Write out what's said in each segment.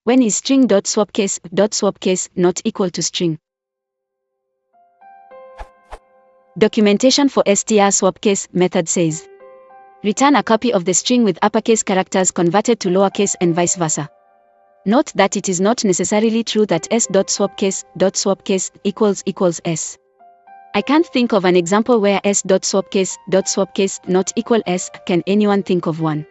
When is string.swapcase not equal to string? Documentation for str.swapcase method says, return a copy of the string with uppercase characters converted to lowercase and vice versa. Note that it is not necessarily true that s.swapcase equals s. I can't think of an example where s.swapcase not equal s. Can anyone think of one?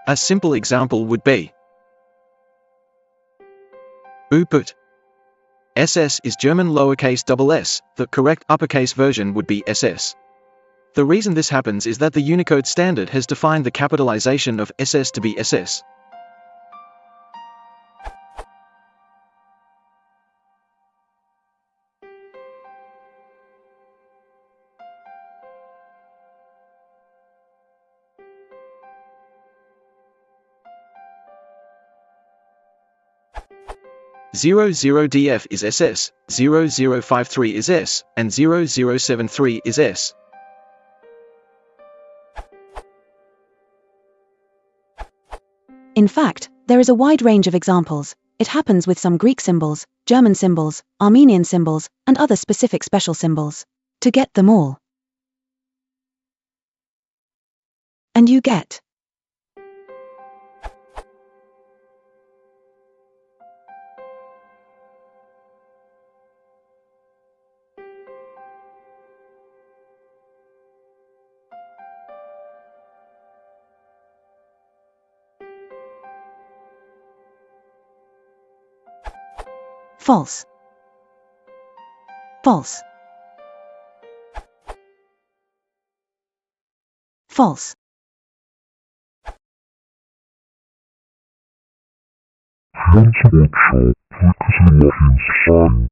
A simple example would be Put SS is German lowercase s, the correct uppercase version would be SS. The reason this happens is that the Unicode standard has defined the capitalization of SS to be SS. .00df is SS, 0053 is S, and 0073 is S. In fact, there is a wide range of examples. It happens with some Greek symbols, German symbols, Armenian symbols, and other specific special symbols. To get them all, and you get false, false, false. If you want to watch our frequency logins fun,